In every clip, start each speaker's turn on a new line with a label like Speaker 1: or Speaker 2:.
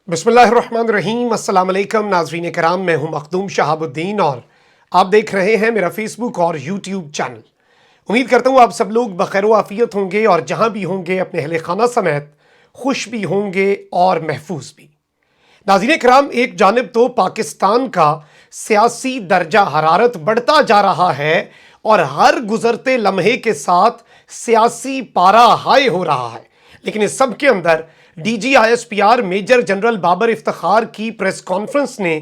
Speaker 1: बिस्मिल्लाहिर्रहमानिर्रहीम। अस्सलाम वालेकुम नाज़रीन कराम, मैं हूं मखदूम शहाबुद्दीन और आप देख रहे हैं मेरा फेसबुक और यूट्यूब चैनल। उम्मीद करता हूं आप सब लोग बखैर आफियत होंगे और जहां भी होंगे अपने अहले खाना समेत खुश भी होंगे और महफूज भी। नाज़रीन कराम, एक जानिब तो पाकिस्तान का सियासी दर्जा हरारत बढ़ता जा रहा है और हर गुजरते लम्हे के साथ सियासी पारा हाई हो रहा है, लेकिन इस सब के अंदर DGISPR major general Babar Iftikhar की प्रेस कॉन्फ्रेंस ने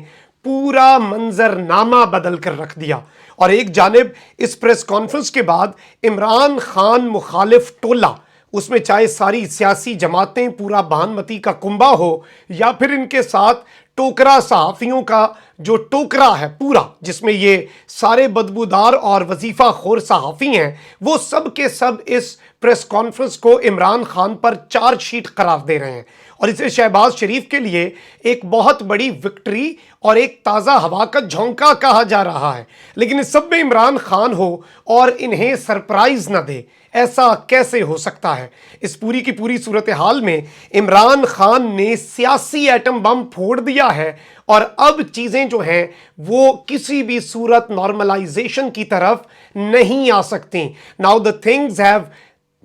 Speaker 1: पूरा मंजरनामा बदल कर रख दिया। और एक जानिब इस प्रेस कॉन्फ्रेंस के बाद इमरान खान मुखालिफ टोला, उसमें चाहे सारी सियासी जमातें, पूरा बानमती का कुंबा हो या फिर इनके साथ टोकरा सहाफ़ियों का जो टोकरा है पूरा, जिसमें ये सारे बदबूदार और वजीफ़ा खोर सहाफ़ी हैं, वो सब के सब इस प्रेस कॉन्फ्रेंस को इमरान खान पर चार्जशीट करार दे रहे हैं और इसे शहबाज शरीफ के लिए एक बहुत बड़ी विक्ट्री और एक ताज़ा हवा का झोंका कहा जा रहा है। लेकिन इस सब में इमरान खान हो और इन्हें सरप्राइज न दे, ऐसा कैसे हो सकता है? इस पूरी की पूरी सूरत हाल में इमरान खान ने सियासी एटम बम फोड़ दिया है और अब चीज़ें जो हैं वो किसी भी सूरत नॉर्मलाइजेशन की तरफ नहीं आ सकती। Now the things have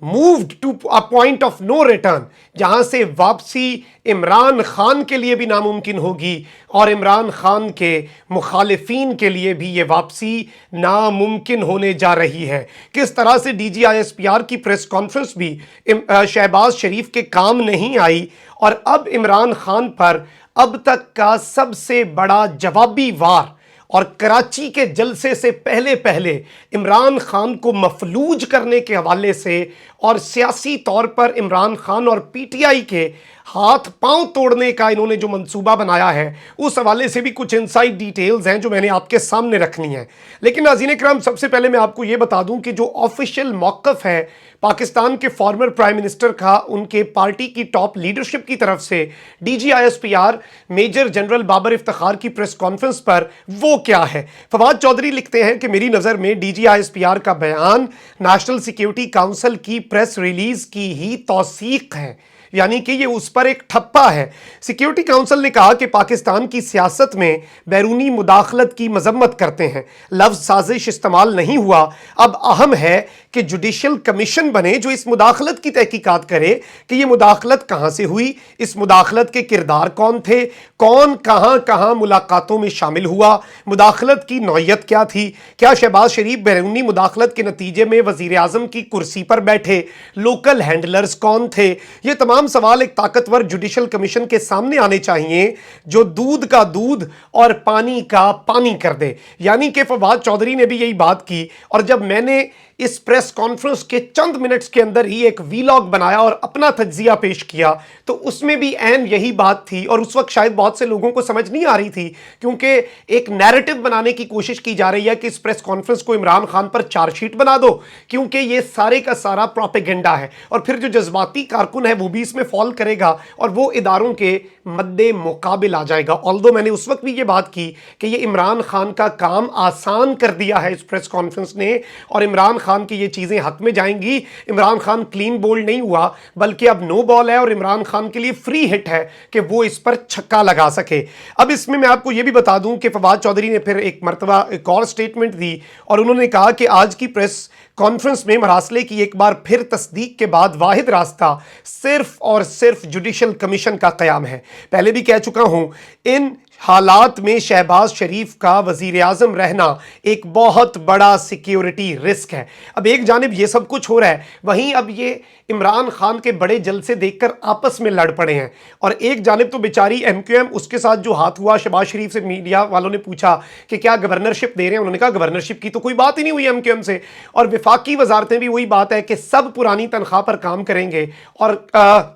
Speaker 1: moved to a point of no return, जहां से वापसी इमरान खान के लिए भी नामुमकिन होगी और इमरान खान के मुखालिफिन के लिए भी ये वापसी नामुमकिन होने जा रही है। किस तरह से DGISPR की प्रेस कॉन्फ्रेंस भी शहबाज शरीफ के काम नहीं आई और अब इमरान खान पर अब तक का सबसे बड़ा जवाबी वार और कराची के जलसे से पहले पहले इमरान खान को मफलूज करने के हवाले से और सियासी तौर पर इमरान खान और PTI के हाथ पांव तोड़ने का इन्होंने जो मंसूबा बनाया है, उस हवाले से भी कुछ इनसाइड डिटेल्स हैं जो मैंने आपके सामने रखनी है। लेकिन नाज़रीन इकराम, सबसे पहले मैं आपको ये बता दूं कि जो ऑफिशियल मौक़िफ़ है पाकिस्तान के फॉर्मर प्राइम मिनिस्टर का, उनके पार्टी की टॉप लीडरशिप की तरफ से DGISPR major general Babar Iftikhar की प्रेस कॉन्फ्रेंस पर, वो क्या है? फवाद चौधरी लिखते हैं कि मेरी नज़र में DGISPR का बयान नेशनल सिक्योरिटी काउंसिल की प्रेस रिलीज की ही तौसीक है, यानी कि ये उस पर एक ठप्पा है। सिक्योरिटी काउंसिल ने कहा कि पाकिस्तान की सियासत में बैरूनी मुदाखलत की मजम्मत करते हैं, लफ्ज़ साजिश इस्तेमाल नहीं हुआ। अब अहम है कि जुडिशल कमीशन बने जो इस मुदाखलत की तहकीकात करे कि ये मुदाखलत कहाँ से हुई, इस मुदाखलत के किरदार कौन थे, कौन कहाँ कहाँ मुलाकातों में शामिल हुआ, मुदाखलत की नौयत क्या थी, क्या शहबाज शरीफ बैरूनी मुदाखलत के नतीजे में वज़ीर आज़म की कुर्सी पर बैठे, लोकल हैंडलर्स कौन थे। ये तमाम सवाल एक ताकतवर जुडिशल कमीशन के सामने आने चाहिए जो दूध का दूध और पानी का पानी कर दे। यानी कि फवाद चौधरी ने भी यही बात की और जब मैंने इस प्रेस कॉन्फ्रेंस के चंद मिनट्स के अंदर ही एक वीलॉग बनाया और अपना तज्जिया पेश किया तो उसमें भी ऐन यही बात थी और उस वक्त शायद बहुत से लोगों को समझ नहीं आ रही थी, क्योंकि एक नैरेटिव बनाने की कोशिश की जा रही है कि इस प्रेस कॉन्फ्रेंस को इमरान खान पर चार्जशीट बना दो, क्योंकि ये सारे का सारा प्रोपेगेंडा है और फिर जो जज्बाती कारकुन है वो भी इसमें फॉल करेगा और वो इदारों के मद्दे मुकाबिल आ जाएगा। ऑल्दो मैंने उस वक्त भी ये बात की कि ये इमरान खान का काम आसान कर दिया है इस प्रेस कॉन्फ्रेंस ने और इमरान खान की ये चीज़ें हक में जाएंगी। इमरान खान क्लीन बोल्ड नहीं हुआ बल्कि अब नो बॉल है और इमरान खान के लिए फ्री हिट है कि वो इस पर छक्का लगा सके। अब इसमें मैं आपको ये भी बता दूं कि फवाद चौधरी ने फिर एक मरतबा एक और स्टेटमेंट दी और उन्होंने कहा कि आज की प्रेस कॉन्फ्रेंस में मरासले की एक बार फिर तस्दीक के बाद वाहिद रास्ता सिर्फ और सिर्फ जुडिशल कमीशन का क़याम है। पहले भी कह चुका हूं, इन हालात में शहबाज शरीफ का वजीर आज़म रहना एक बहुत बड़ा सिक्योरिटी रिस्क है। अब एक जानिब ये सब कुछ हो रहा है, वहीं अब ये इमरान खान के बड़े जलसे देखकर आपस में लड़ पड़े हैं और एक जानिब तो बेचारी MQM, उसके साथ जो हाथ हुआ, शहबाज शरीफ से मीडिया वालों ने पूछा कि क्या गवर्नरशिप दे रहे हैं, उन्होंने कहा गवर्नरशिप की तो कोई बात ही नहीं हुई MQM से। और विफाकी वजारतें भी वही बात है कि सब पुरानी तनख्वाह पर काम करेंगे और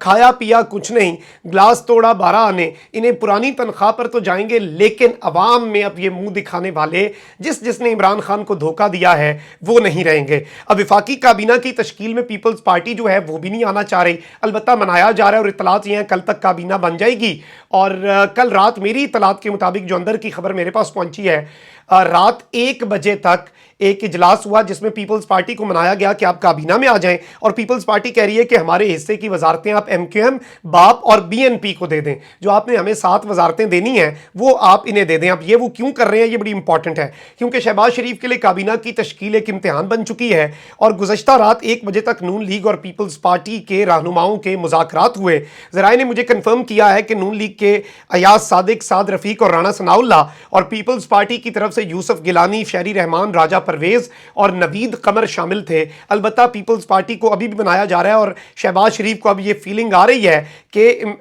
Speaker 1: खाया पिया कुछ नहीं, गिलास तोड़ा 12 आने, इन्हें पुरानी तनख्वाह पर तो जाएंगे, लेकिन अवाम में अब ये मुंह दिखाने वाले जिसने इमरान खान को धोखा दिया है वो नहीं रहेंगे। अब विफाकी काबीना की तश्कील में पीपल्स पार्टी जो है वो भी नहीं आना चाह रही, अलबत्ता मनाया जा रहा है और इतलात ये हैं कल तक काबीना बन जाएगी। और कल रात मेरी इतलात के मुताबिक जो अंदर की खबर मेरे पास पहुंची है, रात 1 बजे तक एक इजलास हुआ जिसमें पीपल्स पार्टी को मनाया गया कि आप काबीना में आ जाएं, और पीपल्स पार्टी कह रही है कि हमारे हिस्से की वजारतें आप एमक्यूएम, बाप और बीएनपी को दे दें। जो आपने हमें 7 वजारतें देनी हैं वो आप इन्हें दे दें। अब ये वो क्यों कर रहे हैं, ये बड़ी इंपॉर्टेंट है, क्योंकि शहबाज शरीफ के लिए काबीना की तश्कील एक इम्तिहान बन चुकी है। और गुज़श्ता रात 1 बजे तक नून लीग और पीपल्स पार्टी के रहनुमाओं के मुज़ाकरात हुए। ज़राए ने मुझे कन्फर्म किया है कि नून लीग के अयाज सादिक, साद रफ़ीक और राना सनाउल्लाह, और पीपल्स पार्टी की तरफ से यूसुफ गिलानी, शहरी रहमान, राजा परवेज़ और नवीद कमर शामिल थे। अलबत्ता पीपल्स पार्टी को अभी भी बनाया जा रहा है, और शहबाज शरीफ को अब ये फीलिंग आ रही है कि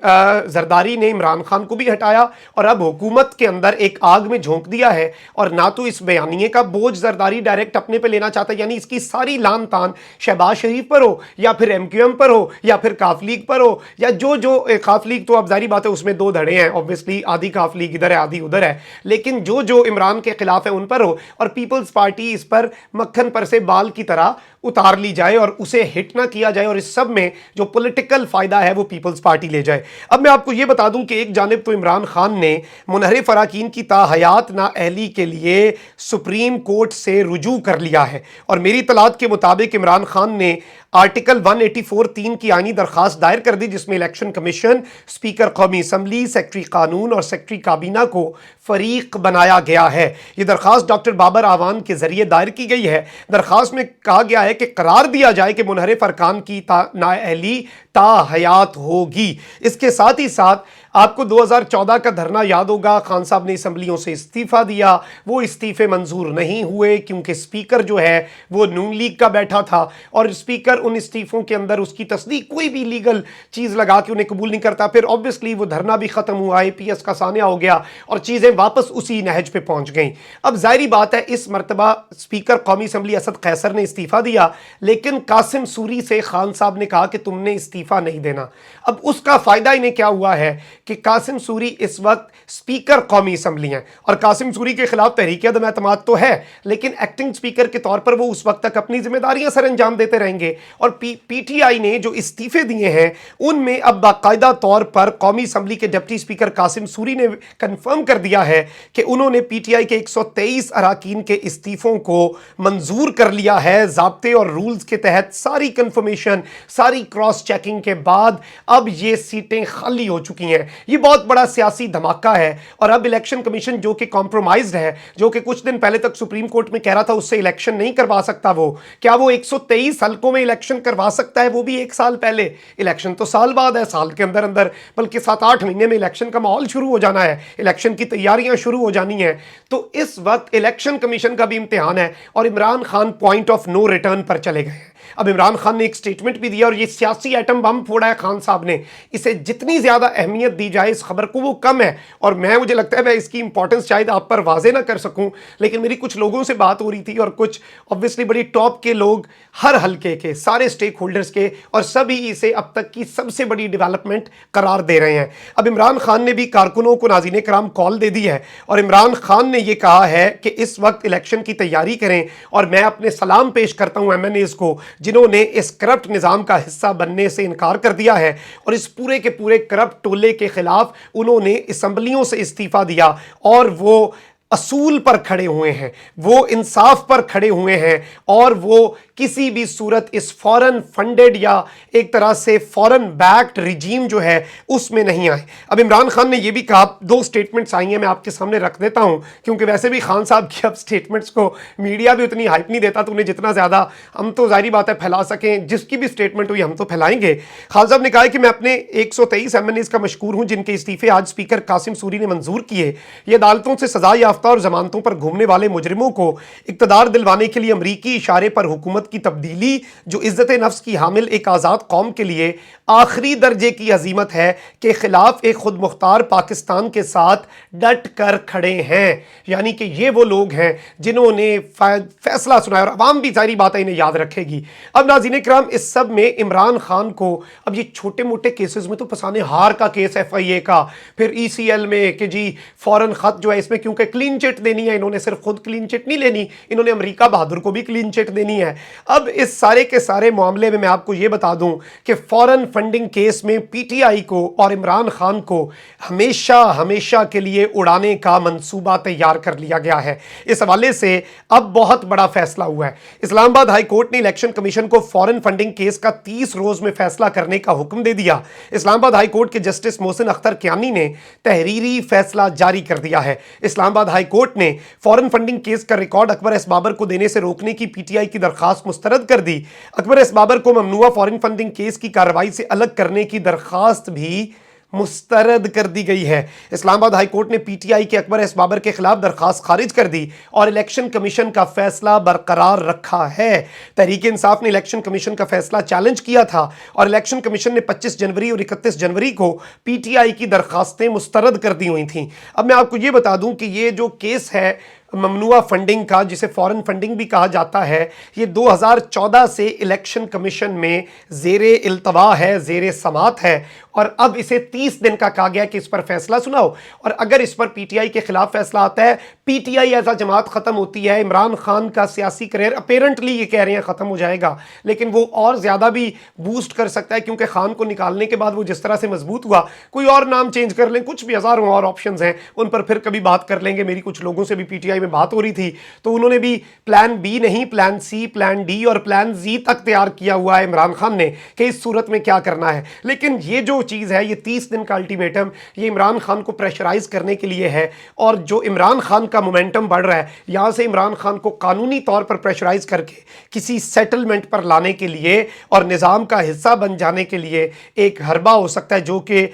Speaker 1: जरदारी ने इमरान खान को भी हटाया और अब हुकूमत के अंदर एक आग में झोंक दिया है, और ना तो इस बयानिए का बोझ जरदारी डायरेक्ट अपने पे लेना चाहता, यानी इसकी सारी लान तान शहबाज शरीफ पर हो, या फिर एमक्यूएम पर हो, या फिर काफ लीग पर हो, या जो काफ लीग तो अब जारी बात है उसमें 2 धड़े हैं, ऑब्वियसली आधी काफ लीग इधर है आधी उधर है, लेकिन जो इमरान के खिलाफ है उन पर हो, और पीपल्स पार्टी इस पर मक्खन पर से बाल की तरह उतार ली जाए और उसे हिट ना किया जाए, और इस सब में जो पॉलिटिकल फायदा है वो पीपल्स पार्टी ले जाए। अब मैं आपको ये बता दूं कि एक जानिब तो इमरान खान ने मुनहरिफ अराकीन की ताहयात नाअहली के लिए सुप्रीम कोर्ट से रुजू कर लिया है, और मेरी इत्तलात के मुताबिक इमरान खान ने आर्टिकल 184(3) की आईनी दरखास्त दायर कर दी, जिसमें इलेक्शन कमीशन, स्पीकर कौमी असम्बली, सेक्रेटरी कानून और सेक्रेटरी काबीना को फरीक बनाया गया है। ये दरखास्त डॉक्टर बाबर आवान के जरिए दायर की गई है। दरखास्त में कहा गया है कि करार दिया जाए कि मुनहरिफ अरकान की नाअहली ताहयात होगी। इसके साथ ही साथ आपको 2014 का धरना याद होगा, खान साहब ने असम्बलियों से इस्तीफ़ा दिया, वो इस्तीफ़े मंजूर नहीं हुए क्योंकि स्पीकर जो है वो नून लीग का बैठा था, और स्पीकर उन इस्तीफ़ों के अंदर उसकी तस्दीक कोई भी लीगल चीज़ लगा के उन्हें कबूल नहीं करता। फिर ऑब्वियसली वो धरना भी ख़त्म हुआ, APS का सानिया हो गया और चीज़ें वापस उसी नहज पे पहुँच गई। अब ज़ाहिरी बात है इस मरतबा स्पीकर कौमी असम्बली असद कैसर ने इस्तीफ़ा दिया, लेकिन कासिम सूरी से खान साहब ने कहा कि तुमने इस्तीफ़ा नहीं देना। अब उसका फ़ायदा इन्हें क्या हुआ है कि कासिम सूरी इस वक्त स्पीकर कौमी असम्बली हैं, और कासिम सूरी के खिलाफ तहरीक अदम एतमाद तो है, लेकिन एक्टिंग स्पीकर के तौर पर वो उस वक्त तक अपनी जिम्मेदारियां सर अंजाम देते रहेंगे। और PTI ने जो इस्तीफे दिए हैं उनमें अब बाकायदा तौर पर कौमी असम्बली के डिप्टी स्पीकर कासिम सूरी ने कंफर्म कर दिया है कि उन्होंने PTI के 123 अराकीन के इस्तीफों को मंजूर कर लिया है। ज़ाब्ते और रूल्स के तहत सारी कंफर्मेशन, सारी क्रॉस चेकिंग के बाद अब ये सीटें खाली हो चुकी हैं। ये बहुत बड़ा सियासी धमाका है, और अब इलेक्शन कमीशन जो कि कॉम्प्रोमाइज्ड है, जो कि कुछ दिन पहले तक सुप्रीम कोर्ट में कह रहा था उससे इलेक्शन नहीं करवा सकता, वो क्या वो 123 हलकों में इलेक्शन करवा सकता है, वो भी 1 साल पहले। इलेक्शन तो साल बाद है, साल के अंदर अंदर बल्कि 7-8 महीने में इलेक्शन का माहौल शुरू हो जाना है, इलेक्शन की तैयारियां शुरू हो जानी है। तो इस वक्त इलेक्शन कमीशन का भी इम्तिहान है, और Imran Khan point of no return पर चले गए हैं। अब इमरान खान ने एक स्टेटमेंट भी दिया, और ये सियासी एटम बम फोड़ा है खान साहब ने। इसे जितनी ज्यादा अहमियत दी जाए इस खबर को वो कम है, और मुझे लगता है मैं इसकी इंपॉर्टेंस शायद आप पर वाजे ना कर सकूं, लेकिन मेरी कुछ लोगों से बात हो रही थी, और कुछ ऑब्वियसली बड़ी टॉप के लोग, हर हल्के के सारे स्टेक होल्डर्स के, और सभी इसे अब तक की सबसे बड़ी डेवलपमेंट करार दे रहे हैं। अब इमरान खान ने भी कारकुनों को नाज़रीन कराम कॉल दे दी है, और इमरान खान ने यह कहा है कि इस वक्त इलेक्शन की तैयारी करें, और मैं अपने सलाम पेश करता हूं MNAs को जिन्होंने इस करप्ट निज़ाम का हिस्सा बनने से इनकार कर दिया है, और इस पूरे के पूरे करप्ट टोले के खिलाफ उन्होंने असम्बलियों से इस्तीफा दिया, और वो असूल पर खड़े हुए हैं, वो इंसाफ पर खड़े हुए हैं, और वो किसी भी सूरत इस फॉरेन फंडेड या एक तरह से फॉरेन बैक्ड रिजीम जो है उसमें नहीं आए। अब इमरान खान ने यह भी कहा, 2 स्टेटमेंट्स आई हैं, मैं आपके सामने रख देता हूं, क्योंकि वैसे भी खान साहब की अब स्टेटमेंट्स को मीडिया भी उतनी हाइप नहीं देता, तो उन्हें जितना ज़्यादा हम तो जाहिर बात है फैला सकें, जिसकी भी स्टेटमेंट हुई हम तो फैलाएंगे। खान साहब ने कहा कि मैं अपने 123 MNAs का मशकूर हूं जिनके इस्तीफे आज स्पीकर कासिम सूरी ने मंजूर किए। ये अदालतों से सजा याफ्ता और जमानतों पर घूमने वाले मुजरिमों को इक़्तिदार दिलवाने के लिए अमरीकी इशारे पर हुकूमत की तब्दीली, जो इज्जत नफ्स की हामिल एक आज़ाद कौम के लिए आखिरी दर्जे की अजीमत है, के खिलाफ एक खुद मुख्तार पाकिस्तान के साथ डट कर खड़े हैं। यानी कि ये वो लोग हैं जिन्होंने फैसला सुनाया, और अवाम भी सारी बातें इन्हें याद रखेगी। अब नाज़रीन इकराम, इस सब में इमरान खान को अब ये छोटे मोटे केसेस में तो फसाने, हार का केस FIA का, फिर ECL में कि जी फौरन खत जो है इसमें क्योंकि क्लीन चिट देनी है, इन्होंने सिर्फ खुद क्लीन चिट नहीं लेनी, इन्होंने अमेरिका बहादुर को भी क्लीन चिट देनी है। اب اس سارے کے سارے معاملے میں آپ کو یہ بتا دوں کہ فورن فنڈنگ کیس میں پی ٹی آئی کو اور عمران خان کو ہمیشہ کے لیے اڑانے کا منصوبہ تیار کر لیا گیا ہے۔ اس حوالے سے اب بہت بڑا فیصلہ ہوا ہے۔ اسلام آباد ہائی کورٹ نے الیکشن کمیشن کو فورن فنڈنگ کیس کا 30 روز میں فیصلہ کرنے کا حکم دے دیا۔ اسلام آباد ہائی کورٹ کے جسٹس محسن اختر کیانی نے تحریری فیصلہ جاری کر دیا ہے۔ اسلام آباد ہائی کورٹ نے فورن فنڈنگ کیس کا ریکارڈ اکبر ایس بابر کو دینے سے روکنے کی پی ٹی آئی کی درخواست مسترد کر دی۔ اکبر ایس بابر کو ممنوعہ فورن فنڈنگ کیس کی کارروائی سے الگ کرنے کی درخواست بھی مسترد کر دی گئی ہے۔ اسلام آباد ہائی کورٹ نے پی ٹی آئی کے اکبر ایس بابر کے خلاف درخواست خارج کر دی اور الیکشن کمیشن کا فیصلہ برقرار رکھا ہے۔ تحریک انصاف نے الیکشن کمیشن کا فیصلہ چیلنج کیا تھا اور الیکشن کمیشن نے 25 جنوری اور 31 جنوری کو پی ٹی آئی کی درخواستیں مسترد کر دی ہوئی تھیں۔ اب میں آپ کو یہ بتا دوں کہ یہ جو کیس ہے ممنوعہ فنڈنگ کا، جسے فورن فنڈنگ بھی کہا جاتا ہے، یہ 2014 سے الیکشن کمیشن میں زیر التوا ہے، زیر سماعت ہے، اور اب اسے 30 دن کا کہا گیا کہ اس پر فیصلہ سناؤ، اور اگر اس پر پی ٹی آئی کے خلاف فیصلہ آتا ہے، پی ٹی آئی ایز جماعت ختم ہوتی ہے، عمران خان کا سیاسی کریئر اپیرنٹلی یہ کہہ رہے ہیں ختم ہو جائے گا، لیکن وہ اور زیادہ بھی بوسٹ کر سکتا ہے، کیونکہ خان کو نکالنے کے بعد وہ جس طرح سے مضبوط ہوا، کوئی اور نام چینج کر لیں، کچھ بھی ہزاروں اور آپشنز ہیں، ان پر پھر کبھی بات کر لیں گے۔ میری کچھ لوگوں سے بھی پی ٹی آئی میں بات ہو رہی تھی تو انہوں نے بھی پلان بی نہیں، پلان سی، پلان ڈی اور پلان زی تک تیار کیا ہوا ہے عمران خان نے کہ اس صورت میں کیا کرنا ہے۔ لیکن یہ جو چیز ہے، یہ 30 دن کا الٹیمیٹم، یہ عمران خان کو پریشرائز کرنے کے لیے ہے، اور جو عمران خان کا مومنٹم بڑھ رہا ہے، یہاں سے عمران خان کو قانونی طور پر پریشرائز کر کے کسی سیٹلمنٹ پر لانے کے لیے اور نظام کا حصہ بن جانے کے لیے ایک حربہ ہو سکتا ہے، جو کہ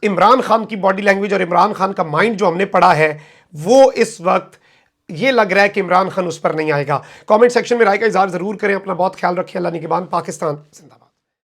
Speaker 1: عمران خان کی باڈی لینگویج اور عمران خان کا مائنڈ جو ہم نے پڑھا ہے، وہ اس وقت یہ لگ رہا ہے کہ عمران خان اس پر نہیں آئے گا۔ کامنٹ سیکشن میں رائے کا اظہار ضرور کریں۔ اپنا بہت خیال رکھیں۔ اللہ نگہبان۔ پاکستان زندہ باد۔